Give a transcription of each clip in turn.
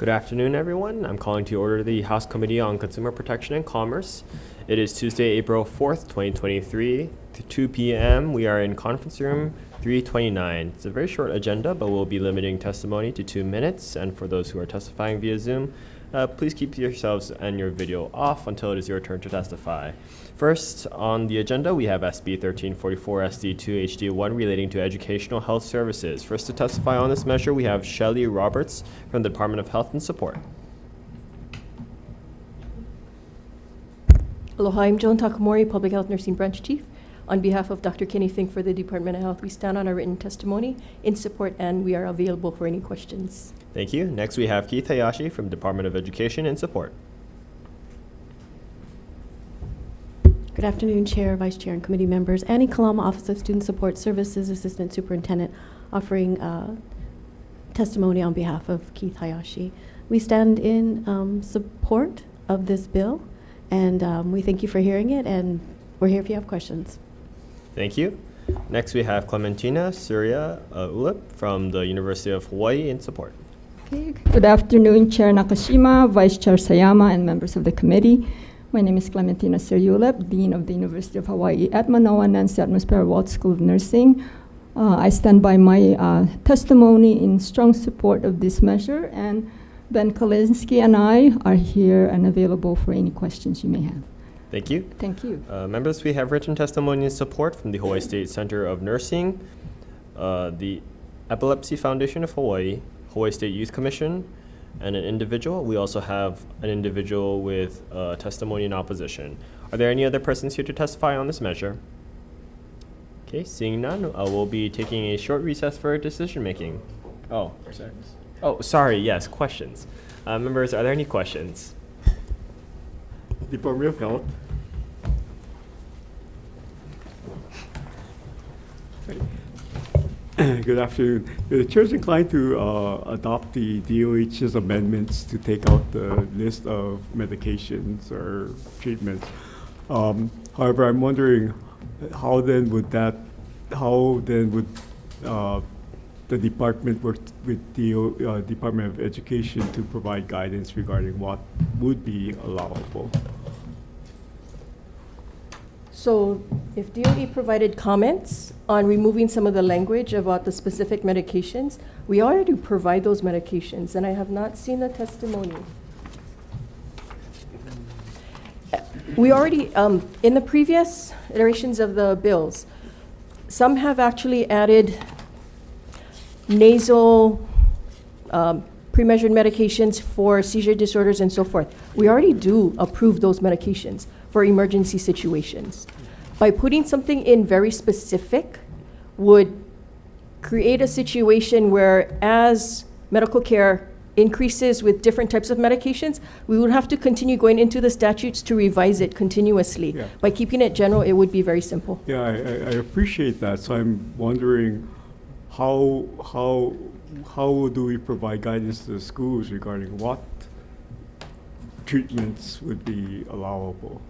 Good afternoon, everyone. I'm calling to order the House Committee on Consumer Protection and Commerce. It is Tuesday, April 4th, 2023, to 2 p.m. We are in conference room 329. It's a very short agenda, but we'll be limiting testimony to 2 minutes. And for those who are testifying via Zoom, please keep yourselves and your video off until it is your turn to testify. First on the agenda, we have SB 1344 SD2 HD1 relating to educational health services. First to testify on this measure, we have Shelley Roberts from the Department of Health and Support. Aloha, I'm Joan Takamori, Public Health Nursing Branch Chief. On behalf of Dr. Kenny Fink for the Department of Health, we stand on our written testimony in support and we are available for any questions. Thank you. Next, we have Keith Hayashi from Department of Education in support. Good afternoon, Chair, Vice Chair, and committee members. Annie Kalama, Office of Student Support Services, Assistant Superintendent, offering testimony on behalf of Keith Hayashi. We stand in support of this bill, and we thank you for hearing it, and we're here if you have questions. Thank you. Next, we have Clementina Surya Ulip from the University of Hawaii in support. Okay. Good afternoon, Chair Nakashima, Vice Chair Sayama, and members of the committee. My name is Clementina Surya-Ulip, Dean of the University of Hawaii at Manoa Nancy Atmosphera Waltz School of Nursing. I stand by my testimony in strong support of this measure, and Ben Kalinsky and I are here and available for any questions you may have. Thank you. Thank you. Members, we have written testimony in support from the Hawaii State Center of Nursing, the Epilepsy Foundation of Hawaii, Hawaii State Youth Commission, and an individual. We also have an individual with testimony in opposition. Are there any other persons here to testify on this measure? Okay, seeing none, we'll be taking a short recess for decision making. Sorry, yes, questions. Members, are there any questions? Department of Health. Good afternoon. The chair is inclined to adopt the DOH's amendments to take out the list of medications or treatments. However, I'm wondering how then would the department work with the Department of Education to provide guidance regarding what would be allowable? So if DOE provided comments on removing some of the language about the specific medications, we already provide those medications, and I have not seen the testimony. We already, in the previous iterations of the bills, some have actually added nasal pre-measured medications for seizure disorders and so forth. We already do approve those medications for emergency situations. By putting something in very specific would create a situation where as medical care increases with different types of medications, we would have to continue going into the statutes to revise it continuously. Yeah. By keeping it general, it would be very simple. Yeah, I appreciate that. So I'm wondering how do we provide guidance to the schools regarding what treatments would be allowable?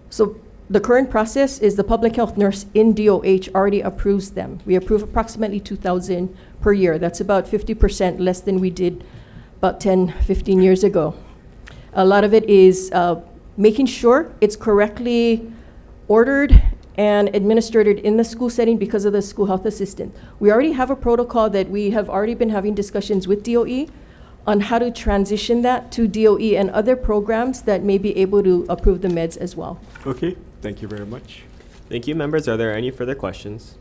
So the current process is the public health nurse in DOH already approves them. We approve approximately 2,000 per year. That's about 50% less than we did about 10, 15 years ago. A lot of it is making sure it's correctly ordered and administered in the school setting because of the school health assistant. We already have a protocol that we have already been having discussions with DOE on how to transition that to DOE and other programs that may be able to approve the meds as well. Okay, thank you very much. Thank you, members. Are there any further questions?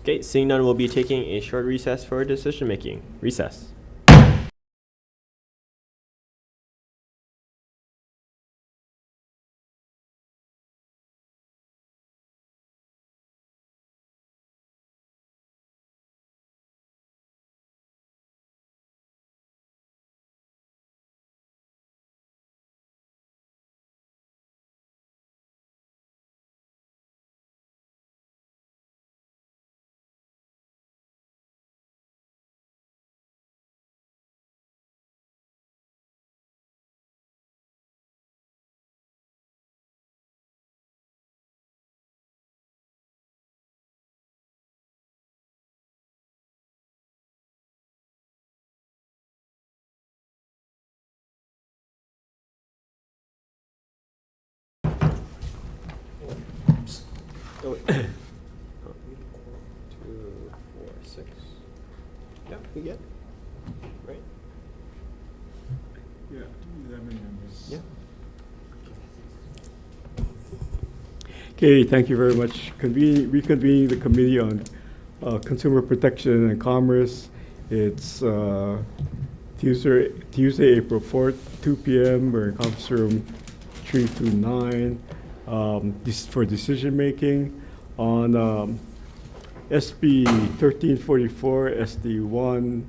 Okay, seeing none, we'll be taking a short recess for decision making. Recess. Oh, wait. 2, 4, 6. Yeah, we get. Right? Yeah, 11 members. Yeah. Okay, thank you very much. Reconvening the Committee on Consumer Protection and Commerce. It's Tuesday, April 4th, 2 p.m. We're in conference room 329 for decision making on SB 1344, SD2,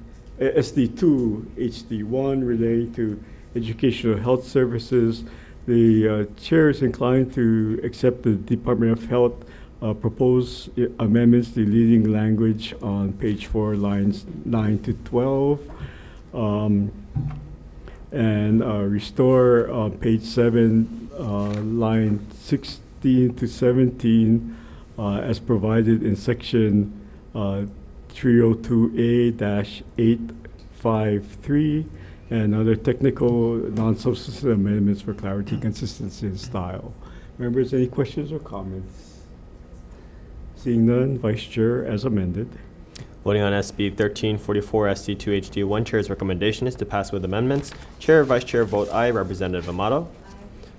HD1 relating to educational health services. The chair is inclined to accept the Department of Health proposed amendments, the leading language on page 4, lines 9 to 12, and restore page 7, line 16 to 17, as provided in section 302A-853, and other technical non-substantive amendments for clarity, consistency, and style. Members, any questions or comments? Seeing none, Vice Chair as amended. Voting on SB 1344 SD2 HD1, Chair's recommendation is to pass with amendments. Chair, Vice Chair vote aye. Representative Amato?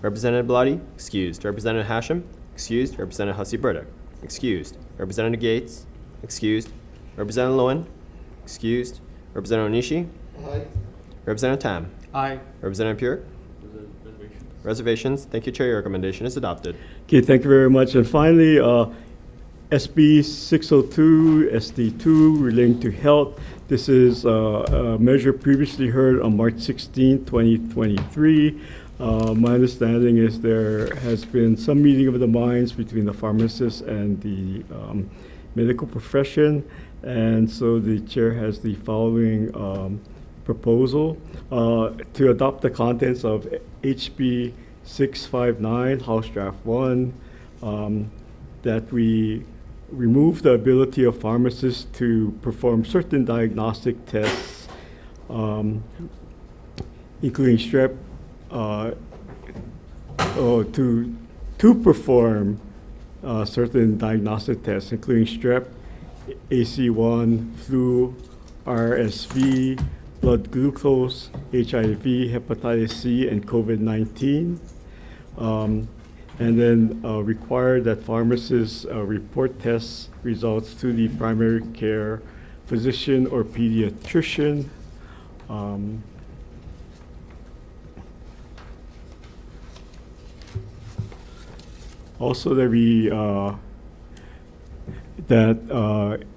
Representative Bellotti? Excused. Representative Hashem? Excused. Representative Hussey Burdick? Excused. Representative Gates? Excused. Representative Lowen? Excused. Representative Onishi? Aye. Representative Tam? Aye. Representative Pure? Reservations. Thank you, Chair. Your recommendation is adopted. Okay, thank you very much. And finally, SB 602 SD2 relating to health. This is a measure previously heard on March 16, 2023. My understanding is there has been some meeting of the minds between the pharmacists and the medical profession. And so the chair has the following proposal to adopt the contents of HB 659, House Draft 1, that we remove the ability of pharmacists to perform certain diagnostic tests, including strep, to perform certain diagnostic tests, including strep, AC1, flu, RSV, blood glucose, HIV, hepatitis C, and COVID-19. And then require that pharmacists report test results to the primary care physician or pediatrician. Also, that we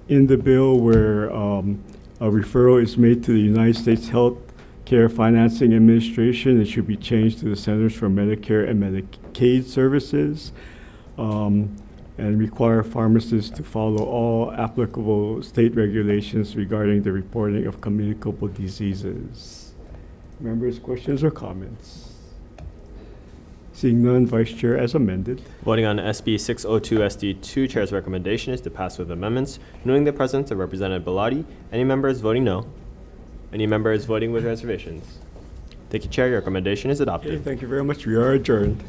in the bill where a referral is made to the United States Health Care Financing Administration, it should be changed to the Centers for Medicare and Medicaid Services, and require pharmacists to follow all applicable state regulations regarding the reporting of communicable diseases. Members, questions or comments? Seeing none, Vice Chair as amended. Voting on SB 602 SD2, Chair's recommendation is to pass with amendments. Noting the presence of Representative Bellotti, any members voting no? Any members voting with reservations? Thank you, Chair. Your recommendation is Okay, adopted. thank you very much. We are adjourned.